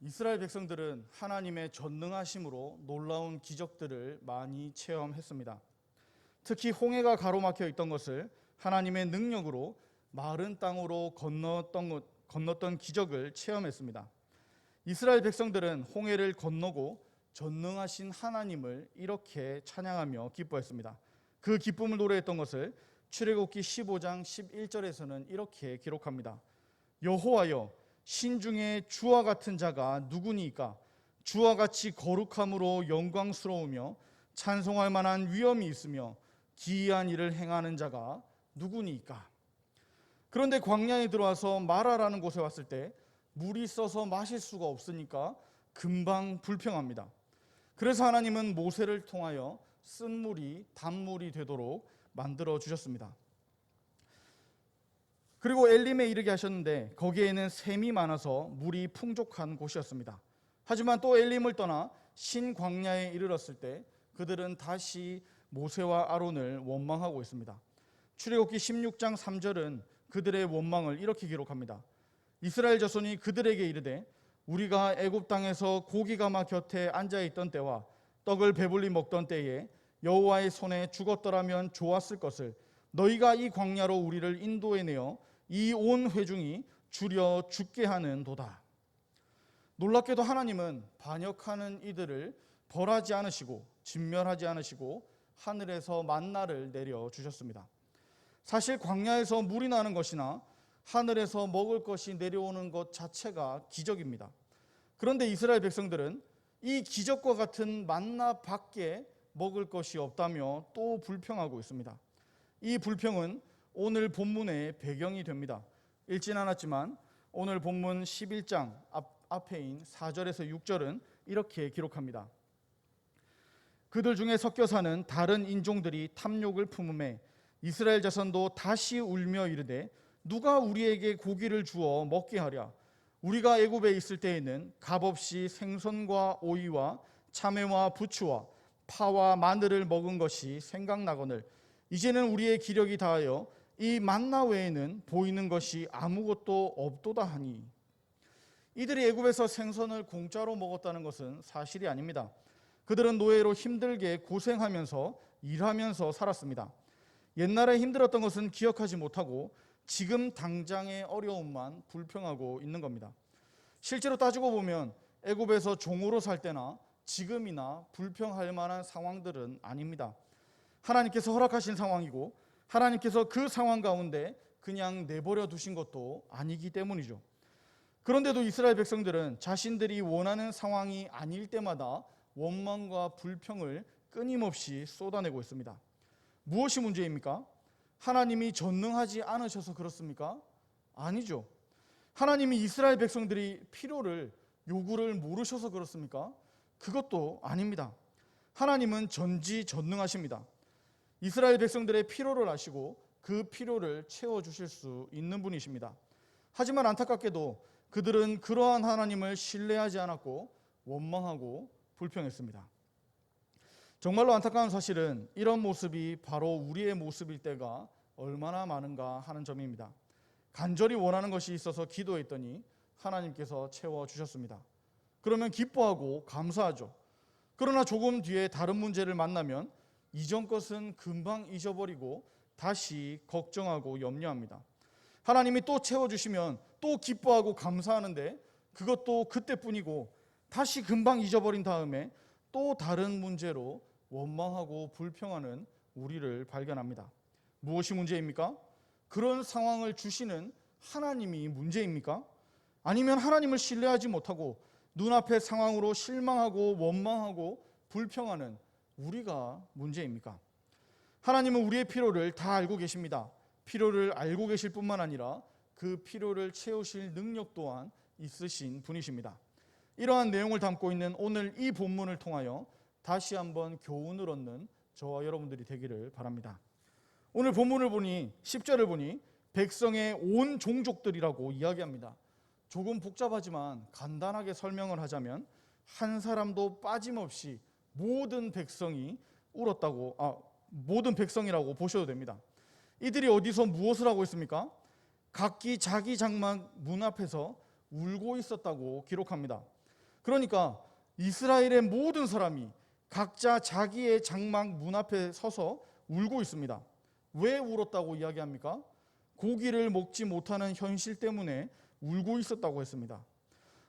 이스라엘 백성들은 하나님의 전능하심으로 놀라운 기적들을 많이 체험했습니다. 특히 홍해가 가로막혀 있던 것을 하나님의 능력으로 마른 땅으로 건넜던 기적을 체험했습니다. 이스라엘 백성들은 홍해를 건너고 전능하신 하나님을 이렇게 찬양하며 기뻐했습니다. 그 기쁨을 노래했던 것을 출애굽기 15장 11절에서는 이렇게 기록합니다. 여호와여, 신중에 주와 같은 자가 누구니까? 주와 같이 거룩함으로 영광스러우며 찬송할 만한 위엄이 있으며 기이한 일을 행하는 자가 누구니까? 그런데 광야에 들어와서 마라라는 곳에 왔을 때 물이 써서 마실 수가 없으니까 금방 불평합니다. 그래서 하나님은 모세를 통하여 쓴 물이 단물이 되도록 만들어 주셨습니다. 그리고 엘림에 이르게 하셨는데 거기에는 샘이 많아서 물이 풍족한 곳이었습니다. 하지만 또 엘림을 떠나 신광야에 이르렀을 때 그들은 다시 모세와 아론을 원망하고 있습니다. 출애굽기 16장 3절은 그들의 원망을 이렇게 기록합니다. 이스라엘 자손이 그들에게 이르되 우리가 애굽 땅에서 고기가마 곁에 앉아 있던 때와 떡을 배불리 먹던 때에 여호와의 손에 죽었더라면 좋았을 것을 너희가 이 광야로 우리를 인도해 내어 이 온 회중이 주려 죽게 하는 도다. 놀랍게도 하나님은 반역하는 이들을 벌하지 않으시고 진멸하지 않으시고 하늘에서 만나를 내려 주셨습니다. 사실 광야에서 물이 나는 것이나 하늘에서 먹을 것이 내려오는 것 자체가 기적입니다. 그런데 이스라엘 백성들은 이 기적과 같은 만나 밖에 먹을 것이 없다며 또 불평하고 있습니다. 이 불평은 오늘 본문의 배경이 됩니다. 읽진 않았지만 오늘 본문 11장 앞에인 4절에서 6절은 이렇게 기록합니다. 그들 중에 섞여 사는 다른 인종들이 탐욕을 품음에 이스라엘 자손도 다시 울며 이르되 누가 우리에게 고기를 주어 먹게 하랴? 우리가 애굽에 있을 때에는 값없이 생선과 오이와 참외와 부추와 파와 마늘을 먹은 것이 생각나거늘 이제는 우리의 기력이 다하여 이 만나 외에는 보이는 것이 아무것도 없도다 하니. 이들이 애굽에서 생선을 공짜로 먹었다는 것은 사실이 아닙니다. 그들은 노예로 힘들게 고생하면서 일하면서 살았습니다. 옛날에 힘들었던 것은 기억하지 못하고 지금 당장의 어려움만 불평하고 있는 겁니다. 실제로 따지고 보면 애굽에서 종으로 살 때나 지금이나 불평할 만한 상황들은 아닙니다. 하나님께서 허락하신 상황이고 하나님께서 그 상황 가운데 그냥 내버려 두신 것도 아니기 때문이죠. 그런데도 이스라엘 백성들은 자신들이 원하는 상황이 아닐 때마다 원망과 불평을 끊임없이 쏟아내고 있습니다. 무엇이 문제입니까? 하나님이 전능하지 않으셔서 그렇습니까? 아니죠. 하나님이 이스라엘 백성들이 필요를 요구를 모르셔서 그렇습니까? 그것도 아닙니다. 하나님은 전지전능하십니다. 이스라엘 백성들의 필요를 아시고 그 필요를 채워주실 수 있는 분이십니다. 하지만 안타깝게도 그들은 그러한 하나님을 신뢰하지 않았고 원망하고 불평했습니다. 정말로 안타까운 사실은 이런 모습이 바로 우리의 모습일 때가 얼마나 많은가 하는 점입니다. 간절히 원하는 것이 있어서 기도했더니 하나님께서 채워주셨습니다. 그러면 기뻐하고 감사하죠. 그러나 조금 뒤에 다른 문제를 만나면 이전 것은 금방 잊어버리고 다시 걱정하고 염려합니다. 하나님이 또 채워주시면 또 기뻐하고 감사하는데 그것도 그때뿐이고 다시 금방 잊어버린 다음에 또 다른 문제로 원망하고 불평하는 우리를 발견합니다. 무엇이 문제입니까? 그런 상황을 주시는 하나님이 문제입니까? 아니면 하나님을 신뢰하지 못하고 눈앞의 상황으로 실망하고 원망하고 불평하는 우리가 문제입니까? 하나님은 우리의 필요를 다 알고 계십니다. 필요를 알고 계실 뿐만 아니라 그 필요를 채우실 능력 또한 있으신 분이십니다. 이러한 내용을 담고 있는 오늘 이 본문을 통하여 다시 한번 교훈을 얻는 저와 여러분들이 되기를 바랍니다. 오늘 본문을 보니 10절을 보니 백성의 온 종족들이라고 이야기합니다. 조금 복잡하지만 간단하게 설명을 하자면 한 사람도 빠짐없이 모든 백성이 모든 백성이라고 보셔도 됩니다. 이들이 어디서 무엇을 하고 있습니까? 각기 자기 장막 문 앞에서 울고 있었다고 기록합니다. 그러니까 이스라엘의 모든 사람이 각자 자기의 장막 문 앞에 서서 울고 있습니다. 왜 울었다고 이야기합니까? 고기를 먹지 못하는 현실 때문에 울고 있었다고 했습니다.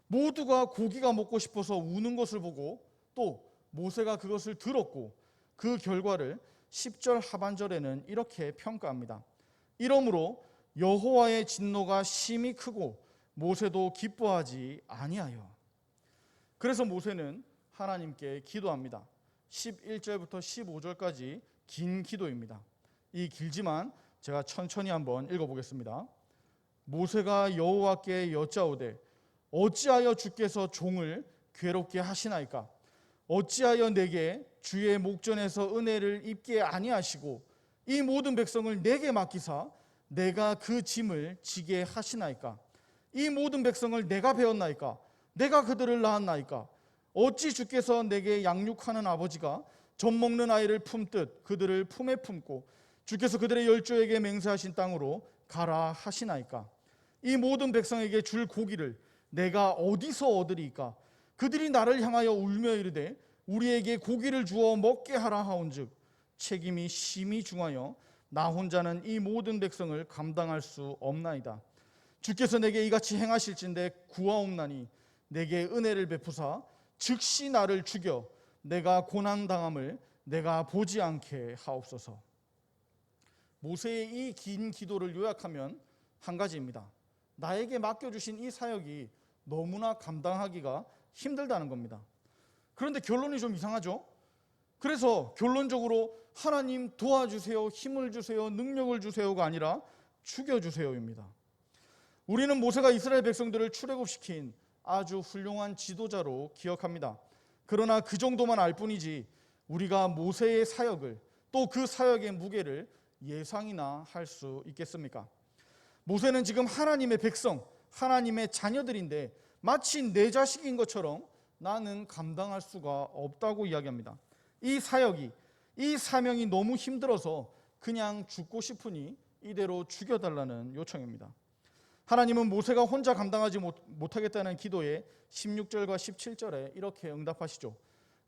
모두가 고기가 먹고 싶어서 우는 것을 보고 또 모세가 그것을 들었고 그 결과를 10절 하반절에는 이렇게 평가합니다. 이러므로 여호와의 진노가 심히 크고 모세도 기뻐하지 아니하여. 그래서 모세는 하나님께 기도합니다. 11절부터 15절까지 긴 기도입니다. 이 길지만 제가 천천히 한번 읽어보겠습니다. 모세가 여호와께 여짜오되 어찌하여 주께서 종을 괴롭게 하시나이까? 어찌하여 내게 주의 목전에서 은혜를 입게 아니하시고 이 모든 백성을 내게 맡기사 내가 그 짐을 지게 하시나이까? 이 모든 백성을 내가 배웠나이까? 내가 그들을 낳았나이까? 어찌 주께서 내게 양육하는 아버지가 젖 먹는 아이를 품듯 그들을 품에 품고 주께서 그들의 열조에게 맹세하신 땅으로 가라 하시나이까? 이 모든 백성에게 줄 고기를 내가 어디서 얻으리이까? 그들이 나를 향하여 울며 이르되 우리에게 고기를 주어 먹게 하라 하온즉 책임이 심히 중하여 나 혼자는 이 모든 백성을 감당할 수 없나이다. 주께서 내게 이같이 행하실진대 구하옵나니 내게 은혜를 베푸사 즉시 나를 죽여 내가 고난당함을 내가 보지 않게 하옵소서. 모세의 이 긴 기도를 요약하면 한 가지입니다. 나에게 맡겨주신 이 사역이 너무나 감당하기가 힘들다는 겁니다. 그런데 결론이 좀 이상하죠? 그래서 결론적으로 하나님 도와주세요, 힘을 주세요, 능력을 주세요가 아니라 죽여주세요입니다. 우리는 모세가 이스라엘 백성들을 출애굽시킨 아주 훌륭한 지도자로 기억합니다. 그러나 그 정도만 알 뿐이지 우리가 모세의 사역을 또 그 사역의 무게를 예상이나 할 수 있겠습니까? 모세는 지금 하나님의 백성, 하나님의 자녀들인데 마치 내 자식인 것처럼 나는 감당할 수가 없다고 이야기합니다. 이 사역이, 이 사명이 너무 힘들어서 그냥 죽고 싶으니 이대로 죽여달라는 요청입니다. 하나님은 모세가 혼자 감당하지 못하겠다는 기도에 16절과 17절에 이렇게 응답하시죠.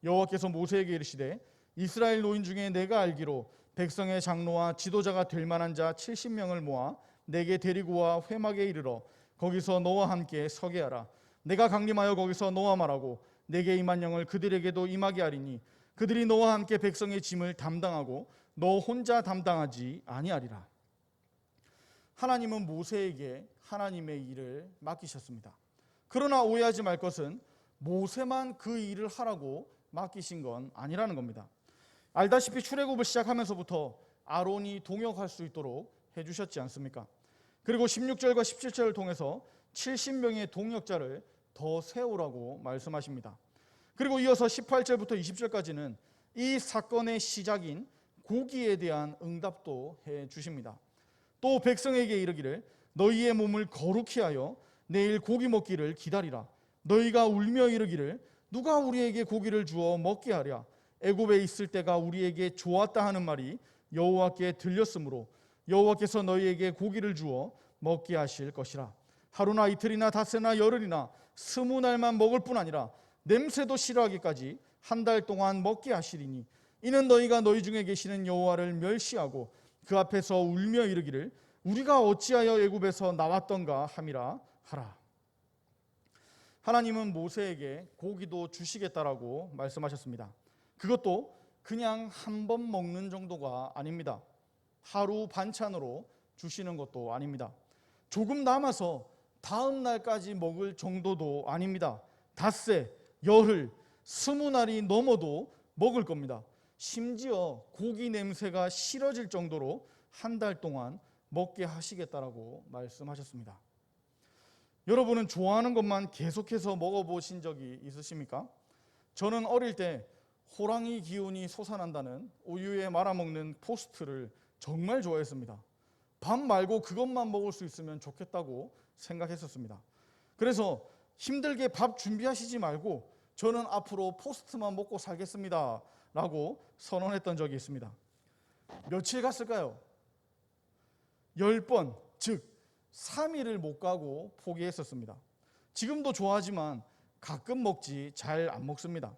여호와께서 모세에게 이르시되 이스라엘 노인 중에 내가 알기로 백성의 장로와 지도자가 될 만한 자 70명을 모아 내게 데리고 와 회막에 이르러 거기서 너와 함께 서게 하라. 내가 강림하여 거기서 너와 말하고 내게 임한 영을 그들에게도 임하게 하리니 그들이 너와 함께 백성의 짐을 담당하고 너 혼자 담당하지 아니하리라. 하나님은 모세에게 하나님의 일을 맡기셨습니다. 그러나 오해하지 말 것은 모세만 그 일을 하라고 맡기신 건 아니라는 겁니다. 알다시피 출애굽을 시작하면서부터 아론이 동역할 수 있도록 해주셨지 않습니까? 그리고 16절과 17절을 통해서 70명의 동역자를 더 세우라고 말씀하십니다. 그리고 이어서 18절부터 20절까지는 이 사건의 시작인 고기에 대한 응답도 해주십니다. 또 백성에게 이르기를 너희의 몸을 거룩히 하여 내일 고기 먹기를 기다리라. 너희가 울며 이르기를 누가 우리에게 고기를 주어 먹게 하랴. 애굽에 있을 때가 우리에게 좋았다 하는 말이 여호와께 들렸으므로 여호와께서 너희에게 고기를 주어 먹게 하실 것이라. 하루나 이틀이나 닷새나 열흘이나 20날만 먹을 뿐 아니라 냄새도 싫어하기까지 한 달 동안 먹게 하시리니 이는 너희가 너희 중에 계시는 여호와를 멸시하고 그 앞에서 울며 이르기를 우리가 어찌하여 애굽에서 나왔던가 함이라 하라. 하나님은 모세에게 고기도 주시겠다라고 말씀하셨습니다. 그것도 그냥 한 번 먹는 정도가 아닙니다. 하루 반찬으로 주시는 것도 아닙니다. 조금 남아서 다음 날까지 먹을 정도도 아닙니다. 닷새, 열흘, 20날이 넘어도 먹을 겁니다. 심지어 고기 냄새가 싫어질 정도로 한 달 동안 먹게 하시겠다라고 말씀하셨습니다. 여러분은 좋아하는 것만 계속해서 먹어보신 적이 있으십니까? 저는 어릴 때 호랑이 기운이 솟아난다는 우유에 말아먹는 토스트를 정말 좋아했습니다. 밥 말고 그것만 먹을 수 있으면 좋겠다고 생각했었습니다. 그래서 힘들게 밥 준비하시지 말고 저는 앞으로 토스트만 먹고 살겠습니다 라고 선언했던 적이 있습니다. 며칠 갔을까요? 10번, 즉 3일을 못 가고 포기했었습니다. 지금도 좋아하지만 가끔 먹지 잘 안 먹습니다.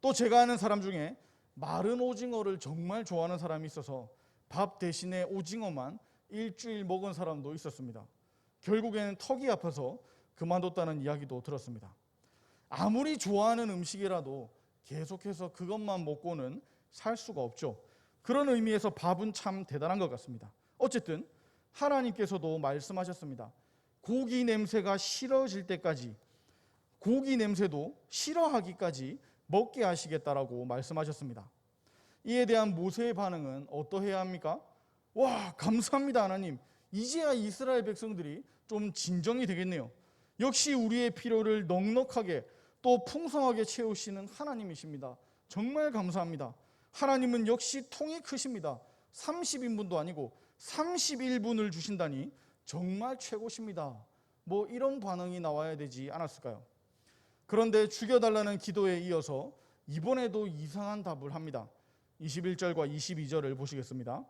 또 제가 아는 사람 중에 마른 오징어를 정말 좋아하는 사람이 있어서 밥 대신에 오징어만 일주일 먹은 사람도 있었습니다. 결국에는 턱이 아파서 그만뒀다는 이야기도 들었습니다. 아무리 좋아하는 음식이라도 계속해서 그것만 먹고는 살 수가 없죠. 그런 의미에서 밥은 참 대단한 것 같습니다. 어쨌든 하나님께서도 말씀하셨습니다. 고기 냄새가 싫어질 때까지, 고기 냄새도 싫어하기까지 먹게 하시겠다라고 말씀하셨습니다. 이에 대한 모세의 반응은 어떠해야 합니까? 와, 감사합니다 하나님. 이제야 이스라엘 백성들이 좀 진정이 되겠네요. 역시 우리의 필요를 넉넉하게 또 풍성하게 채우시는 하나님이십니다. 정말 감사합니다. 하나님은 역시 통이 크십니다. 30인분도 아니고 31분을 주신다니 정말 최고십니다. 뭐 이런 반응이 나와야 되지 않았을까요? 그런데 죽여달라는 기도에 이어서 이번에도 이상한 답을 합니다. 21절과 22절을 보시겠습니다.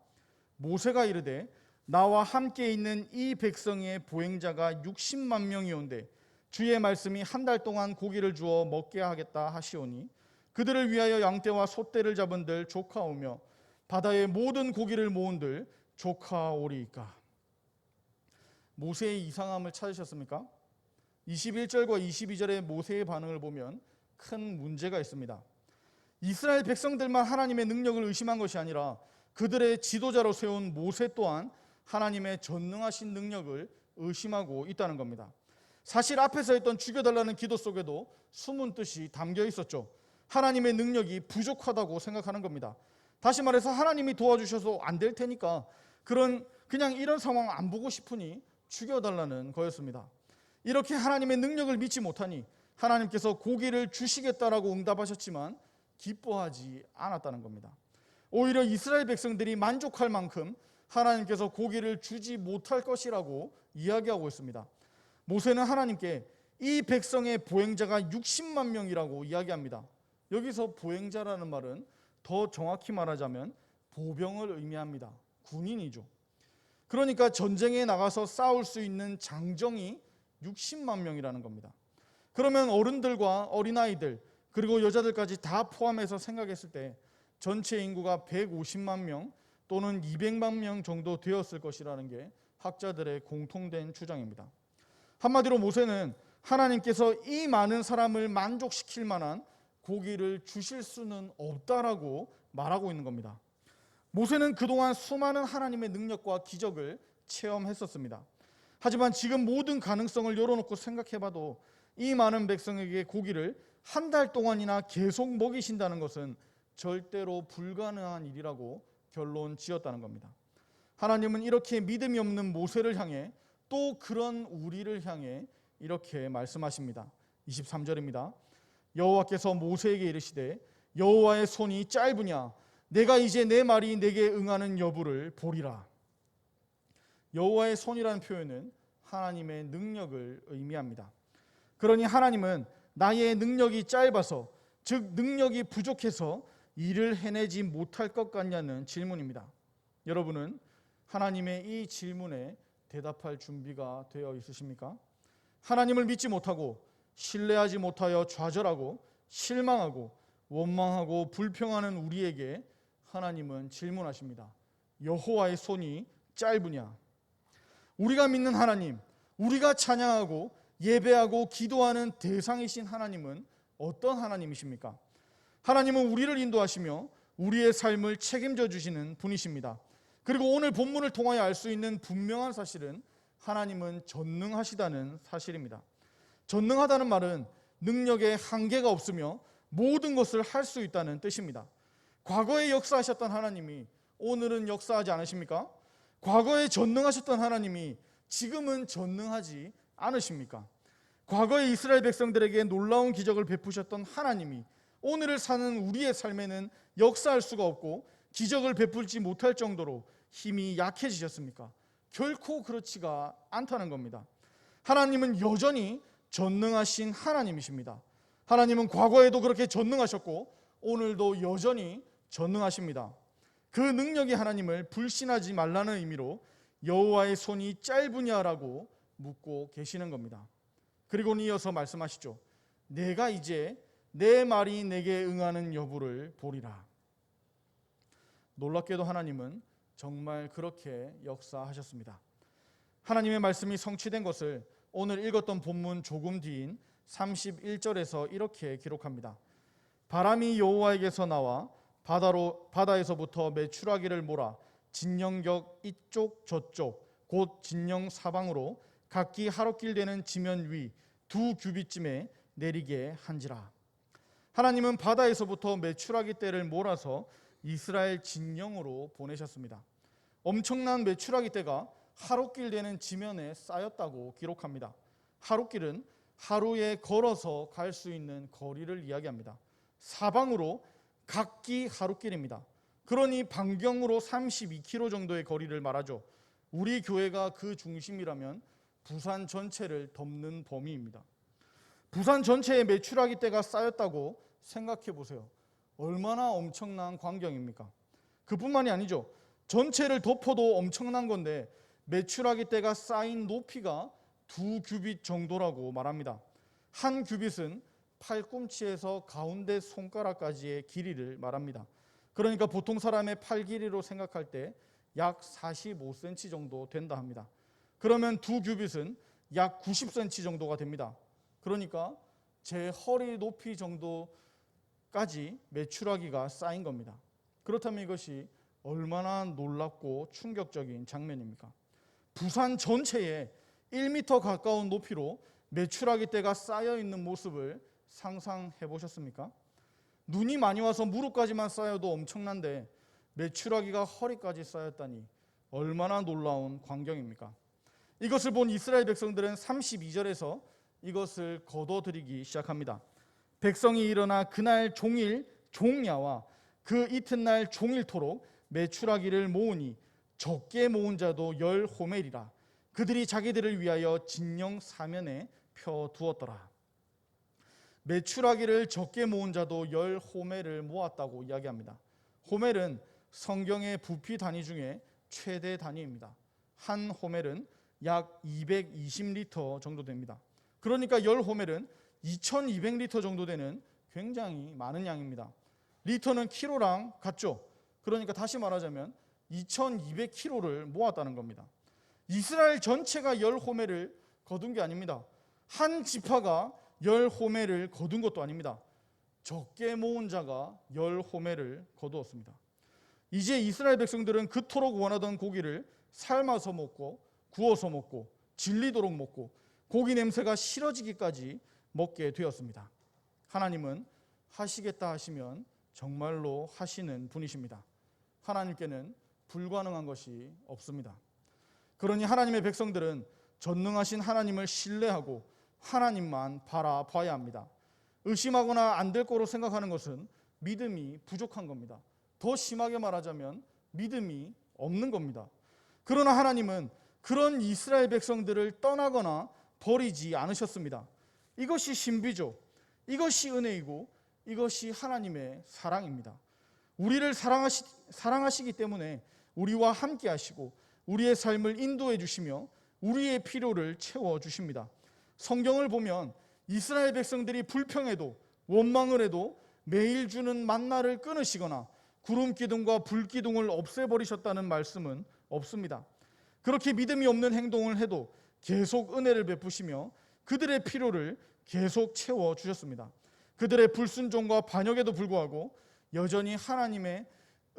모세가 이르되 나와 함께 있는 이 백성의 보행자가 60만 명이온데 주의 말씀이 한 달 동안 고기를 주어 먹게 하겠다 하시오니 그들을 위하여 양떼와 소떼를 잡은들 조카오며 바다의 모든 고기를 모은들 조카오리이까. 모세의 이상함을 찾으셨습니까? 21절과 22절의 모세의 반응을 보면 큰 문제가 있습니다. 이스라엘 백성들만 하나님의 능력을 의심한 것이 아니라 그들의 지도자로 세운 모세 또한 하나님의 전능하신 능력을 의심하고 있다는 겁니다. 사실 앞에서 했던 죽여달라는 기도 속에도 숨은 뜻이 담겨 있었죠. 하나님의 능력이 부족하다고 생각하는 겁니다. 다시 말해서 하나님이 도와주셔서 안 될 테니까 그냥 이런 상황 안 보고 싶으니 죽여달라는 거였습니다. 이렇게 하나님의 능력을 믿지 못하니 하나님께서 고기를 주시겠다라고 응답하셨지만 기뻐하지 않았다는 겁니다. 오히려 이스라엘 백성들이 만족할 만큼 하나님께서 고기를 주지 못할 것이라고 이야기하고 있습니다. 모세는 하나님께 이 백성의 보행자가 60만 명이라고 이야기합니다. 여기서 보행자라는 말은 더 정확히 말하자면 보병을 의미합니다. 군인이죠. 그러니까 전쟁에 나가서 싸울 수 있는 장정이 60만 명이라는 겁니다. 그러면 어른들과 어린아이들 그리고 여자들까지 다 포함해서 생각했을 때 전체 인구가 150만 명 또는 200만 명 정도 되었을 것이라는 게 학자들의 공통된 추정입니다. 한마디로 모세는 하나님께서 이 많은 사람을 만족시킬 만한 고기를 주실 수는 없다라고 말하고 있는 겁니다. 모세는 그동안 수많은 하나님의 능력과 기적을 체험했었습니다. 하지만 지금 모든 가능성을 열어놓고 생각해봐도 이 많은 백성에게 고기를 한 달 동안이나 계속 먹이신다는 것은 절대로 불가능한 일이라고 결론 지었다는 겁니다. 하나님은 이렇게 믿음이 없는 모세를 향해 또 그런 우리를 향해 이렇게 말씀하십니다. 23절입니다. 여호와께서 모세에게 이르시되 여호와의 손이 짧으냐 내가 이제 내 말이 내게 응하는 여부를 보리라. 여호와의 손이라는 표현은 하나님의 능력을 의미합니다. 그러니 하나님은 나의 능력이 짧아서 즉 능력이 부족해서 일을 해내지 못할 것 같냐는 질문입니다. 여러분은 하나님의 이 질문에 대답할 준비가 되어 있으십니까? 하나님을 믿지 못하고 신뢰하지 못하여 좌절하고 실망하고 원망하고 불평하는 우리에게 하나님은 질문하십니다. 여호와의 손이 짧으냐? 우리가 믿는 하나님, 우리가 찬양하고 예배하고 기도하는 대상이신 하나님은 어떤 하나님이십니까? 하나님은 우리를 인도하시며 우리의 삶을 책임져 주시는 분이십니다. 그리고 오늘 본문을 통하여 알 수 있는 분명한 사실은 하나님은 전능하시다는 사실입니다. 전능하다는 말은 능력에 한계가 없으며 모든 것을 할 수 있다는 뜻입니다. 과거에 역사하셨던 하나님이 오늘은 역사하지 않으십니까? 과거에 전능하셨던 하나님이 지금은 전능하지 않으십니까? 과거에 이스라엘 백성들에게 놀라운 기적을 베푸셨던 하나님이 오늘을 사는 우리의 삶에는 역사할 수가 없고 기적을 베풀지 못할 정도로 힘이 약해지셨습니까? 결코 그렇지가 않다는 겁니다. 하나님은 여전히 전능하신 하나님이십니다. 하나님은 과거에도 그렇게 전능하셨고 오늘도 여전히 전능하십니다. 그 능력이 하나님을 불신하지 말라는 의미로 여호와의 손이 짧으냐라고 묻고 계시는 겁니다. 그리고 이어서 말씀하시죠. 내가 이제 내 말이 내게 응하는 여부를 보리라. 놀랍게도 하나님은 정말 그렇게 역사하셨습니다. 하나님의 말씀이 성취된 것을 오늘 읽었던 본문 조금 뒤인 31절에서 이렇게 기록합니다. 바람이 여호와에게서 나와 바다에서부터 메추라기를 몰아 진영격 이쪽 저쪽 곧 진영 사방으로 각기 하롯길 되는 지면 위 2규빗쯤에 내리게 한지라. 하나님은 바다에서부터 메추라기 떼를 몰아서 이스라엘 진영으로 보내셨습니다. 엄청난 메추라기 떼가 하롯길 되는 지면에 쌓였다고 기록합니다. 하롯길은 하루에 걸어서 갈 수 있는 거리를 이야기합니다. 사방으로 각기 하롯길입니다. 그러니 반경으로 32km 정도의 거리를 말하죠. 우리 교회가 그 중심이라면 부산 전체를 덮는 범위입니다. 부산 전체에 메추라기 떼가 쌓였다고 생각해 보세요. 얼마나 엄청난 광경입니까? 그뿐만이 아니죠. 전체를 덮어도 엄청난 건데 메추라기 떼가 쌓인 높이가 2규빗 정도라고 말합니다. 한 규빗은 팔꿈치에서 가운데 손가락까지의 길이를 말합니다. 그러니까 보통 사람의 팔 길이로 생각할 때 약 45cm 정도 된다 합니다. 그러면 2규빗은 약 90cm 정도가 됩니다. 그러니까 제 허리 높이 정도까지 메추라기가 쌓인 겁니다. 그렇다면 이것이 얼마나 놀랍고 충격적인 장면입니까? 부산 전체에 1m 가까운 높이로 메추라기 떼가 쌓여 있는 모습을 상상해 보셨습니까? 눈이 많이 와서 무릎까지만 쌓여도 엄청난데 메추라기가 허리까지 쌓였다니 얼마나 놀라운 광경입니까? 이것을 본 이스라엘 백성들은 32절에서 이것을 거둬들이기 시작합니다. 백성이 일어나 그날 종일 종야와 그 이튿날 종일토록 메추라기를 모으니 적게 모은 자도 10호멜이라. 그들이 자기들을 위하여 진영 사면에 펴두었더라. 메추라기를 적게 모은 자도 10호멜을 모았다고 이야기합니다. 호멜은 성경의 부피 단위 중에 최대 단위입니다. 한 호멜은 약 220리터 정도 됩니다. 그러니까 10호멜은 2200리터 정도 되는 굉장히 많은 양입니다. 리터는 키로랑 같죠. 그러니까 다시 말하자면 2200kg를 모았다는 겁니다. 이스라엘 전체가 10호멜을 거둔 게 아닙니다. 한 지파가 10호멜을 거둔 것도 아닙니다. 적게 모은 자가 10호멜을 거두었습니다. 이제 이스라엘 백성들은 그토록 원하던 고기를 삶아서 먹고 구워서 먹고 질리도록 먹고 고기 냄새가 싫어지기까지 먹게 되었습니다. 하나님은 하시겠다 하시면 정말로 하시는 분이십니다. 하나님께는 불가능한 것이 없습니다. 그러니 하나님의 백성들은 전능하신 하나님을 신뢰하고 하나님만 바라봐야 합니다. 의심하거나 안 될 거로 생각하는 것은 믿음이 부족한 겁니다. 더 심하게 말하자면 믿음이 없는 겁니다. 그러나 하나님은 그런 이스라엘 백성들을 떠나거나 버리지 않으셨습니다. 이것이 신비죠. 이것이 은혜이고 이것이 하나님의 사랑입니다. 우리를 사랑하시기 때문에 우리와 함께 하시고 우리의 삶을 인도해 주시며 우리의 필요를 채워 주십니다. 성경을 보면 이스라엘 백성들이 불평해도 원망을 해도 매일 주는 만나를 끊으시거나 구름 기둥과 불 기둥을 없애버리셨다는 말씀은 없습니다. 그렇게 믿음이 없는 행동을 해도 계속 은혜를 베푸시며 그들의 필요를 계속 채워 주셨습니다. 그들의 불순종과 반역에도 불구하고 여전히 하나님의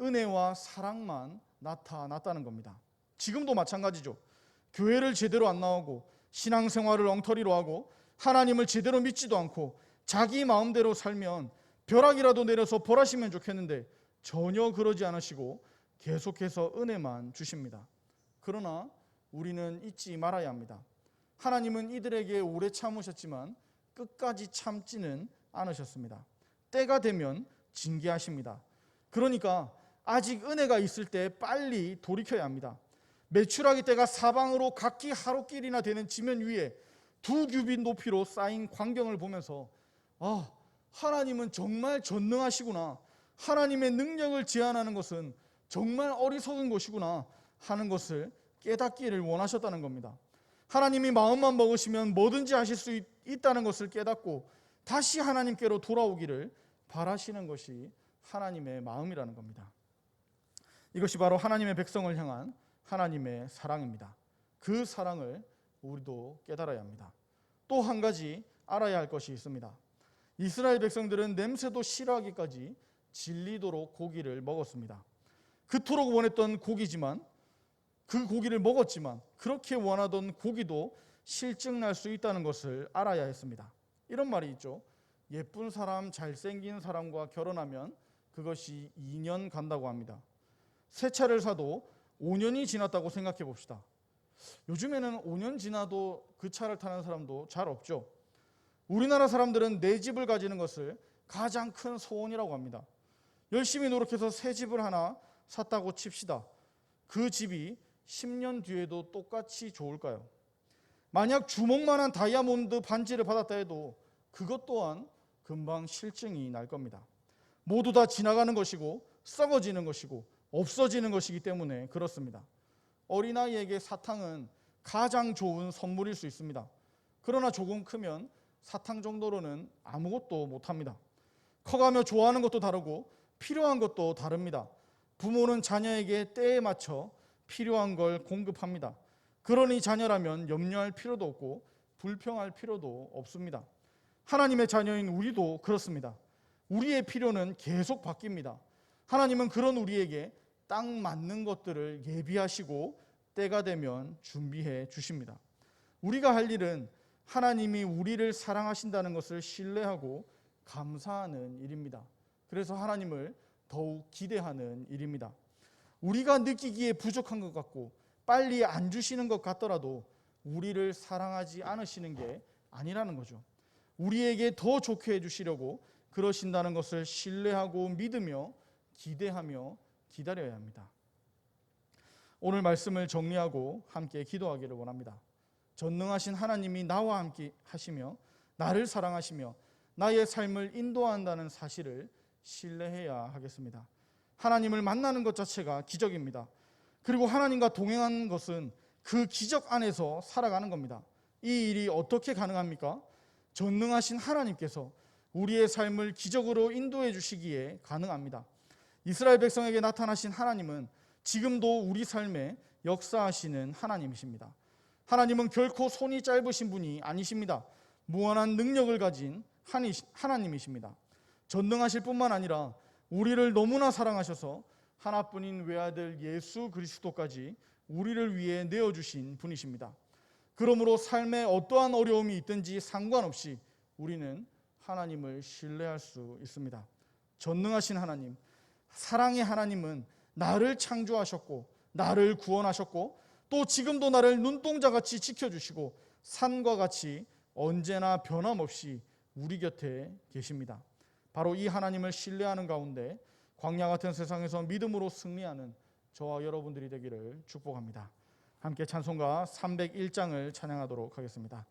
은혜와 사랑만 나타났다는 겁니다. 지금도 마찬가지죠. 교회를 제대로 안 나오고 신앙생활을 엉터리로 하고 하나님을 제대로 믿지도 않고 자기 마음대로 살면 벼락이라도 내려서 벌하시면 좋겠는데 전혀 그러지 않으시고 계속해서 은혜만 주십니다. 그러나 우리는 잊지 말아야 합니다. 하나님은 이들에게 오래 참으셨지만 끝까지 참지는 않으셨습니다. 때가 되면 징계하십니다. 그러니까 아직 은혜가 있을 때 빨리 돌이켜야 합니다. 메추라기 떼가 사방으로 각기 하롯길이나 되는 지면 위에 2규빗 높이로 쌓인 광경을 보면서 하나님은 정말 전능하시구나, 하나님의 능력을 제한하는 것은 정말 어리석은 것이구나 하는 것을 깨닫기를 원하셨다는 겁니다. 하나님이 마음만 먹으시면 뭐든지 하실 수 있다는 것을 깨닫고 다시 하나님께로 돌아오기를 바라시는 것이 하나님의 마음이라는 겁니다. 이것이 바로 하나님의 백성을 향한 하나님의 사랑입니다. 그 사랑을 우리도 깨달아야 합니다. 또 한 가지 알아야 할 것이 있습니다. 이스라엘 백성들은 냄새도 싫어하기까지 질리도록 고기를 먹었습니다. 그토록 원했던 고기지만, 그 고기를 먹었지만 그렇게 원하던 고기도 실증날 수 있다는 것을 알아야 했습니다. 이런 말이 있죠. 예쁜 사람, 잘생긴 사람과 결혼하면 그것이 2년 간다고 합니다. 새 차를 사도 5년이 지났다고 생각해 봅시다. 요즘에는 5년 지나도 그 차를 타는 사람도 잘 없죠. 우리나라 사람들은 내 집을 가지는 것을 가장 큰 소원이라고 합니다. 열심히 노력해서 새 집을 하나 샀다고 칩시다. 그 집이 10년 뒤에도 똑같이 좋을까요? 만약 주먹만한 다이아몬드 반지를 받았다 해도 그것 또한 금방 실증이 날 겁니다. 모두 다 지나가는 것이고 썩어지는 것이고 없어지는 것이기 때문에 그렇습니다. 어린아이에게 사탕은 가장 좋은 선물일 수 있습니다. 그러나 조금 크면 사탕 정도로는 아무것도 못합니다. 커가며 좋아하는 것도 다르고 필요한 것도 다릅니다. 부모는 자녀에게 때에 맞춰 필요한 걸 공급합니다. 그러니 자녀라면 염려할 필요도 없고 불평할 필요도 없습니다. 하나님의 자녀인 우리도 그렇습니다. 우리의 필요는 계속 바뀝니다. 하나님은 그런 우리에게 딱 맞는 것들을 예비하시고 때가 되면 준비해 주십니다. 우리가 할 일은 하나님이 우리를 사랑하신다는 것을 신뢰하고 감사하는 일입니다. 그래서 하나님을 더욱 기대하는 일입니다. 우리가 느끼기에 부족한 것 같고 빨리 안 주시는 것 같더라도 우리를 사랑하지 않으시는 게 아니라는 거죠. 우리에게 더 좋게 해주시려고 그러신다는 것을 신뢰하고 믿으며 기대하며 기다려야 합니다. 오늘 말씀을 정리하고 함께 기도하기를 원합니다. 전능하신 하나님이 나와 함께 하시며 나를 사랑하시며 나의 삶을 인도한다는 사실을 신뢰해야 하겠습니다. 하나님을 만나는 것 자체가 기적입니다. 그리고 하나님과 동행하는 것은 그 기적 안에서 살아가는 겁니다. 이 일이 어떻게 가능합니까? 전능하신 하나님께서 우리의 삶을 기적으로 인도해 주시기에 가능합니다. 이스라엘 백성에게 나타나신 하나님은 지금도 우리 삶에 역사하시는 하나님이십니다. 하나님은 결코 손이 짧으신 분이 아니십니다. 무한한 능력을 가진 하나님이십니다. 전능하실 뿐만 아니라 우리를 너무나 사랑하셔서 하나뿐인 외아들 예수 그리스도까지 우리를 위해 내어주신 분이십니다. 그러므로 삶에 어떠한 어려움이 있든지 상관없이 우리는 하나님을 신뢰할 수 있습니다. 전능하신 하나님, 사랑의 하나님은 나를 창조하셨고 나를 구원하셨고 또 지금도 나를 눈동자같이 지켜주시고 산과 같이 언제나 변함없이 우리 곁에 계십니다. 바로 이 하나님을 신뢰하는 가운데 광야 같은 세상에서 믿음으로 승리하는 저와 여러분들이 되기를 축복합니다. 함께 찬송가 301장을 찬양하도록 하겠습니다.